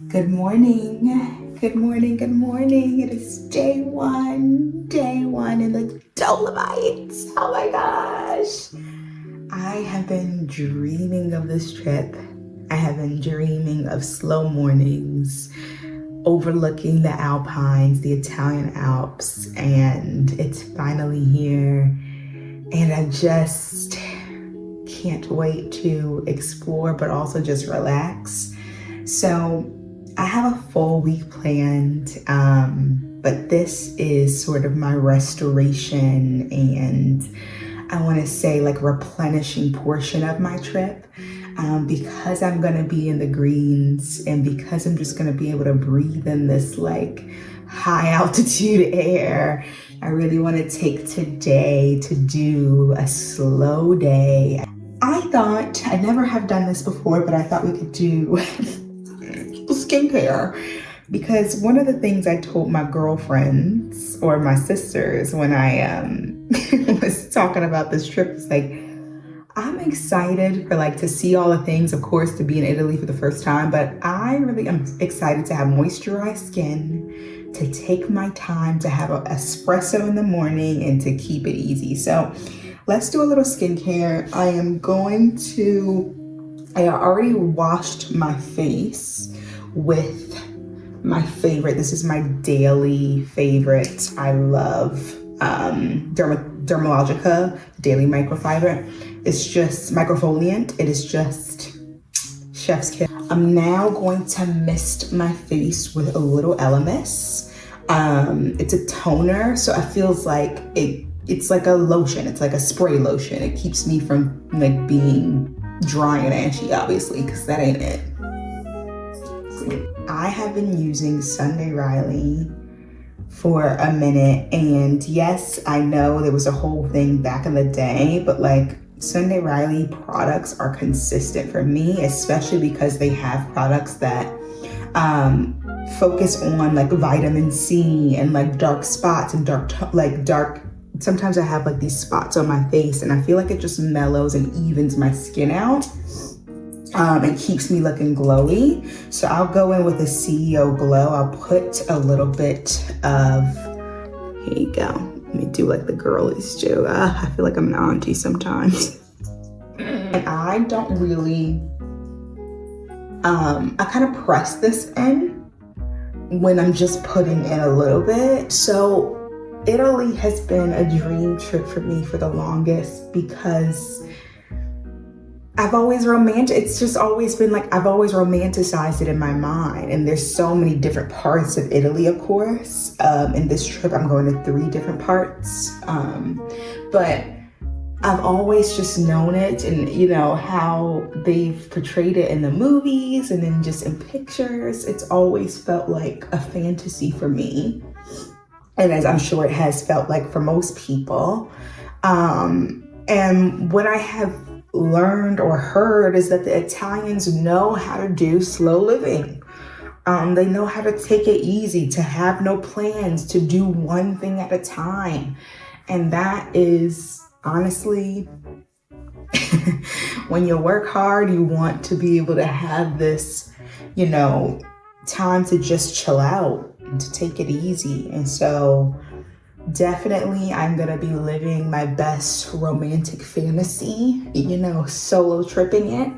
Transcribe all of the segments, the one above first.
Good morning. Good morning. Good morning. It is day one in the Dolomites. Oh my gosh. I have been dreaming of this trip. I have been dreaming of slow mornings overlooking the Alpines, the Italian Alps, and it's finally here. And I just can't wait to explore, but also just relax. So I have a full week planned, but this is sort of my restoration and I want to say like replenishing portion of my trip, because I'm going to be in the greens and because I'm just going to be able to breathe in this like high altitude air. I really want to take today to do a slow day. I thought, I never have done this before, but I thought we could do skincare, because one of the things I told my girlfriends or my sisters when I was talking about this trip is like, I'm excited for like to see all the things, of course, to be in Italy for the first time, but I really am excited to have moisturized skin, to take my time, to have an espresso in the morning and to keep it easy. So let's do a little skincare. I already washed my face with my favorite. This is my daily favorite. I love Dermalogica Daily Microfiber. It's just microfoliant. It is just chef's kiss. I'm now going to mist my face with a little Elemis. It's a toner, so it feels like it's like a lotion. It's like a spray lotion. It keeps me from like being dry and ashy, obviously, because that ain't it. I have been using Sunday Riley for a minute, and yes, I know there was a whole thing back in the day, but like Sunday Riley products are consistent for me, especially because they have products that focus on like vitamin C and like dark spots and dark. Sometimes I have like these spots on my face and I feel like it just mellows and evens my skin out. And keeps me looking glowy. So I'll go in with a CEO Glow. I'll put a little bit of, here you go. Let me do like the girlies do. I feel like I'm an auntie sometimes. And I don't really, I kind of press this in when I'm just putting in a little bit. So Italy has been a dream trip for me for the longest because I've always romanticized it in my mind. And there's so many different parts of Italy, of course. In this trip, I'm going to 3 different parts. But I've always just known it and, you know, how they've portrayed it in the movies and then just in pictures. It's always felt like a fantasy for me. And as I'm sure it has felt like for most people. And what I have learned or heard is that the Italians know how to do slow living. They know how to take it easy, to have no plans, to do one thing at a time. And that is honestly, when you work hard, you want to be able to have this, you know, time to just chill out and to take it easy. And so definitely, I'm gonna be living my best romantic fantasy, you know, solo tripping it.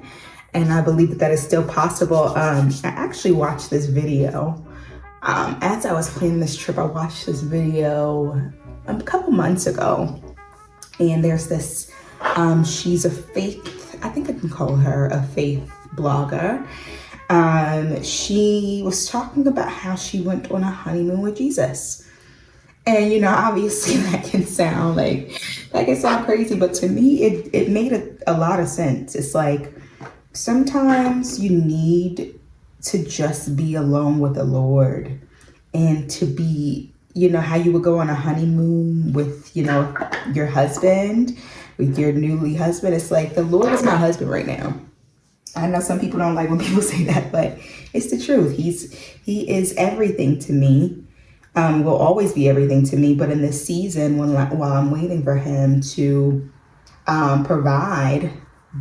And I believe that is still possible. I actually watched this video. As I was planning this trip, I watched this video a couple months ago. And there's this, she's a faith, I think I can call her a faith blogger. She was talking about how she went on a honeymoon with Jesus. And, you know, obviously that can sound crazy, but to me, it made a lot of sense. It's like, sometimes you need to just be alone with the Lord and to be, you know, how you would go on a honeymoon with, you know, your husband, with your newly husband. It's like, the Lord is my husband right now. I know some people don't like when people say that, but it's the truth. He is everything to me. Will always be everything to me. But in this season, while I'm waiting for him to provide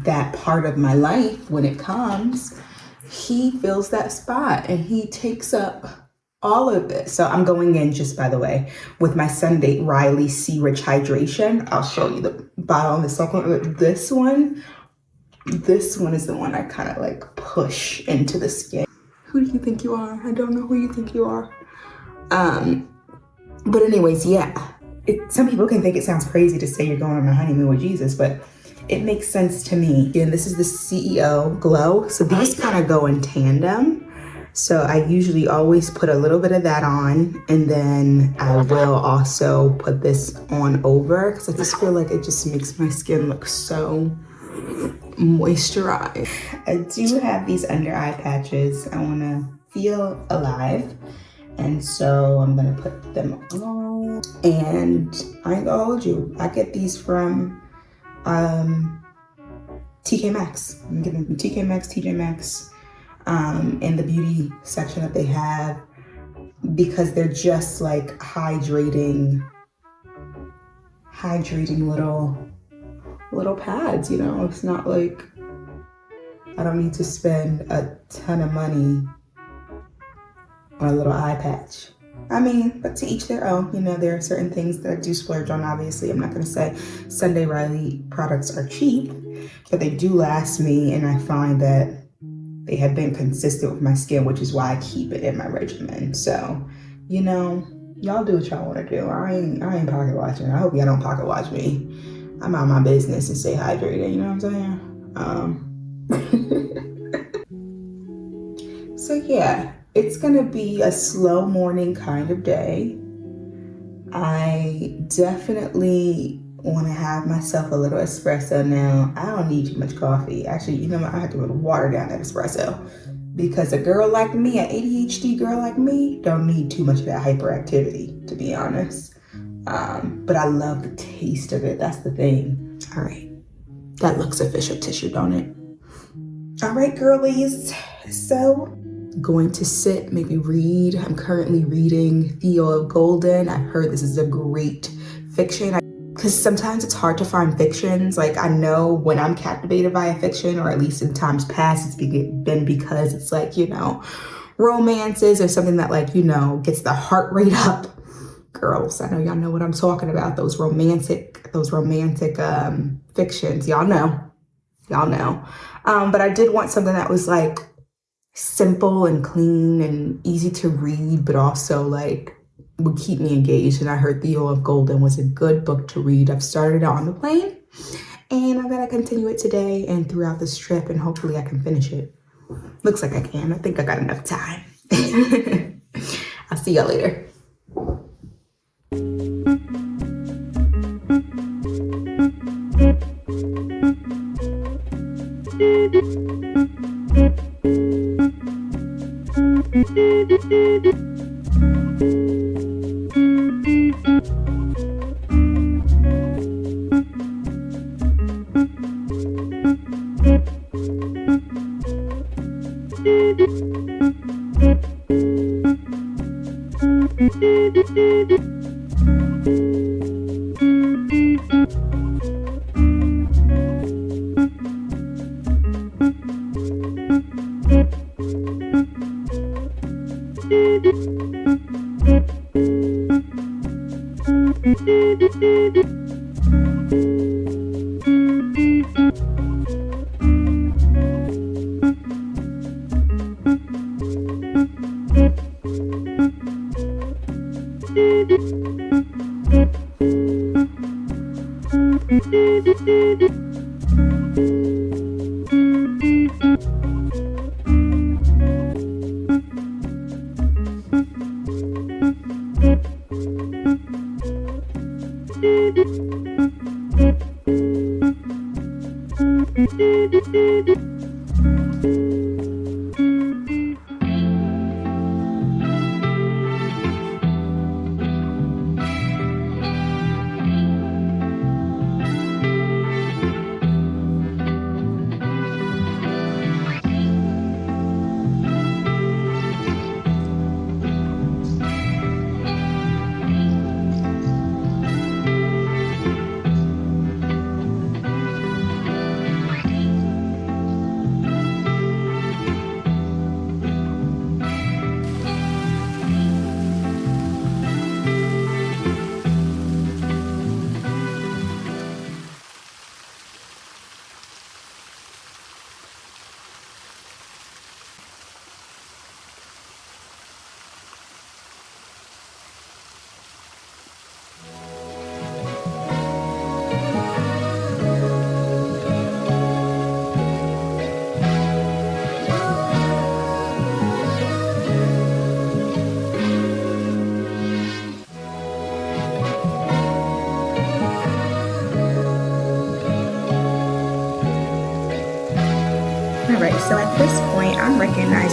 that part of my life when it comes, he fills that spot and he takes up all of it. So I'm going in, just by the way, with my Sunday Riley Sea Rich Hydration. I'll show you the bottle and the supplement. This one is the one I kind of like push into the skin. Who do you think you are? I don't know who you think you are. But anyways, yeah. Some people can think it sounds crazy to say you're going on a honeymoon with Jesus, but it makes sense to me. And this is the CEO Glow. So these kind of go in tandem. So I usually always put a little bit of that on, and then I will also put this on over, because I just feel like it just makes my skin look so moisturized. I do have these under eye patches. I want to feel alive, and so I'm gonna put them on. And I ain't gonna hold you, I get these from TK Maxx. I'm getting them from TK Maxx, TJ Maxx, in the beauty section that they have, because they're just like hydrating little pads, you know. It's not like I don't need to spend a ton of money on a little eye patch. I mean, but to each their own. You know, there are certain things that I do splurge on. Obviously, I'm not gonna say Sunday Riley products are cheap, but they do last me, and I find that they have been consistent with my skin, which is why I keep it in my regimen. So, you know, y'all do what y'all wanna do. I ain't pocket watching. I hope y'all don't pocket watch me. I'm out my business and stay hydrated, you know what I'm saying? So yeah, it's gonna be a slow morning kind of day. I definitely want to have myself a little espresso now. I don't need too much coffee. Actually, you know what? I have to put water down that espresso, because a girl like me, an ADHD girl like me, don't need too much of that hyperactivity, to be honest. But I love the taste of it. That's the thing. All right. That looks official tissue, don't it? All right, girlies. So going to sit, maybe read. I'm currently reading Theo of Golden. I've heard this is a great fiction, because sometimes it's hard to find fictions. Like, I know when I'm captivated by a fiction, or at least in times past, it's been because it's like, you know, romances or something that, like, you know, gets the heart rate up. Girls, I know y'all know what I'm talking about. Those romantic fictions. Y'all know. But I did want something that was like simple and clean and easy to read, but also like would keep me engaged. And I heard Theo of Golden was a good book to read. I've started it on the plane, and I'm gonna continue it today and throughout this trip, and hopefully I can finish it. Looks like I can. I think I got enough time. I'll see y'all later.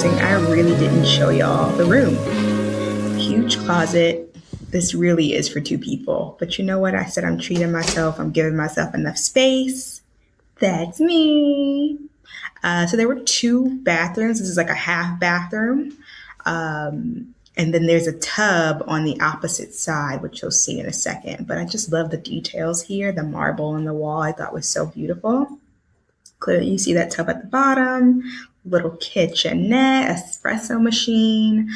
realizing I really didn't show y'all the room. Huge closet. This really is for 2 people. But you know what? I said I'm treating myself. I'm giving myself enough space. That's me. So there were 2 bathrooms. This is like a half bathroom. And then there's a tub on the opposite side, which you'll see in a second. But I just love the details here. The marble on the wall I thought was so beautiful. Clearly you see that tub at the bottom, little kitchenette, espresso machine,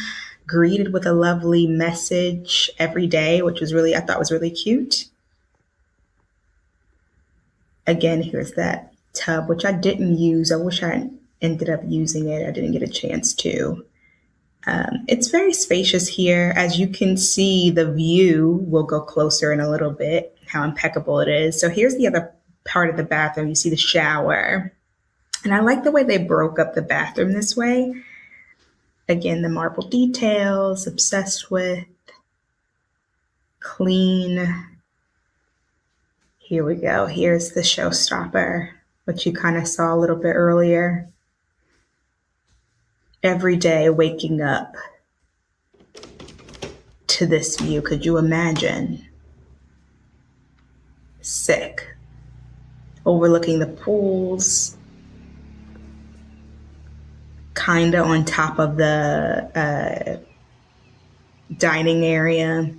greeted with a lovely message every day, which was I thought was really cute. Again, here's that tub, which I didn't use. I wish I ended up using it. I didn't get a chance to. It's very spacious here. As you can see, the view, we'll go closer in a little bit, how impeccable it is. So here's the other part of the bathroom. You see the shower. And I like the way they broke up the bathroom this way. Again, the marble details, obsessed with. Clean. Here we go. Here's the showstopper, which you kind of saw a little bit earlier. Every day waking up to this view. Could you imagine? Sick. Overlooking the pools. Kinda on top of the dining area.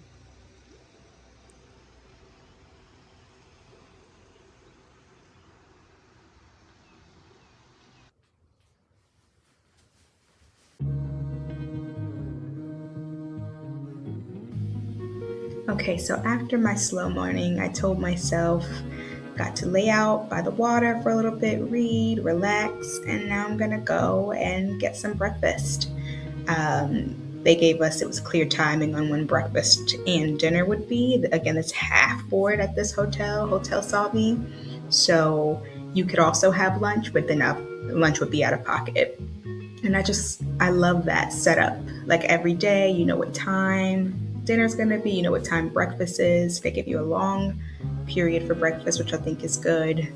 Okay, so after my slow morning, I told myself, got to lay out by the water for a little bit, read, relax, and now I'm gonna go and get some breakfast. They gave us, it was clear timing on when breakfast and dinner would be. Again, it's half board at this hotel saw me. So you could also have lunch, but then lunch would be out of pocket. And I love that setup. Like every day, you know what time dinner's gonna be, you know what time breakfast is. They give you a long period for breakfast, which I think is good.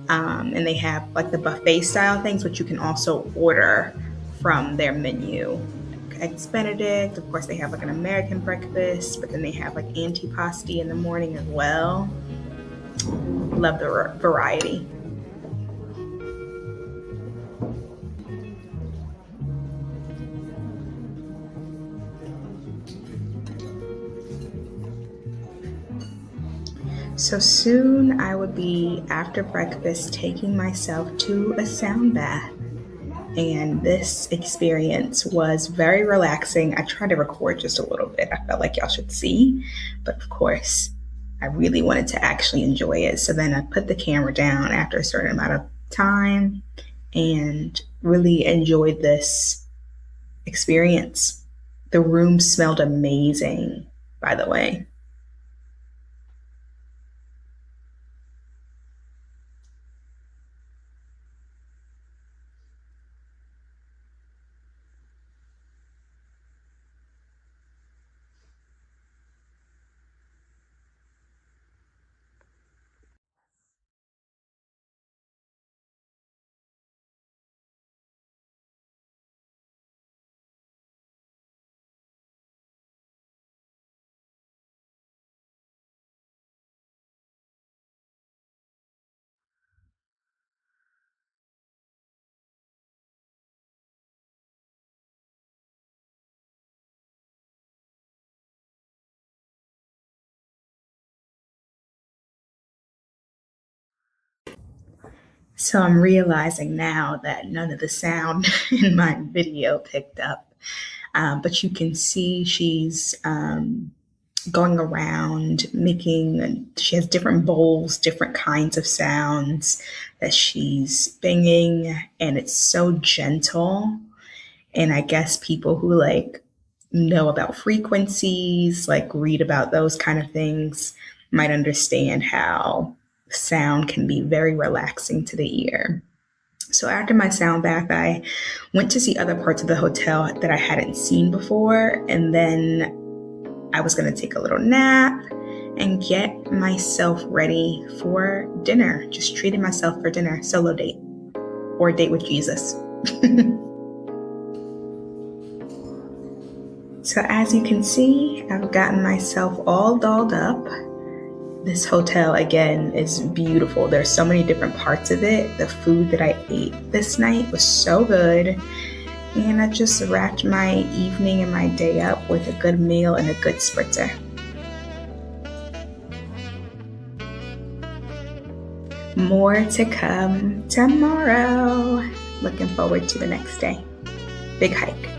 And they have like the buffet style things, which you can also order from their menu. Eggs Benedict, of course they have like an American breakfast, but then they have like antipasti in the morning as well. Love the variety. So soon I would be, after breakfast, taking myself to a sound bath. And this experience was very relaxing. I tried to record just a little bit. I felt like y'all should see. But of course, I really wanted to actually enjoy it. So then I put the camera down after a certain amount of time and really enjoyed this experience. The room smelled amazing, by the way. So I'm realizing now that none of the sound in my video picked up. But you can see she's going around she has different bowls, different kinds of sounds that she's banging, and it's so gentle. And I guess people who like know about frequencies, like read about those kind of things, might understand how sound can be very relaxing to the ear. So after my sound bath, I went to see other parts of the hotel that I hadn't seen before. And then I was going to take a little nap and get myself ready for dinner. Just treating myself for dinner, solo date or date with Jesus. So as you can see, I've gotten myself all dolled up. This hotel, again, is beautiful. There's so many different parts of it. The food that I ate this night was so good. And I just wrapped my evening and my day up with a good meal and a good spritzer. More to come tomorrow. Looking forward to the next day. Big hike.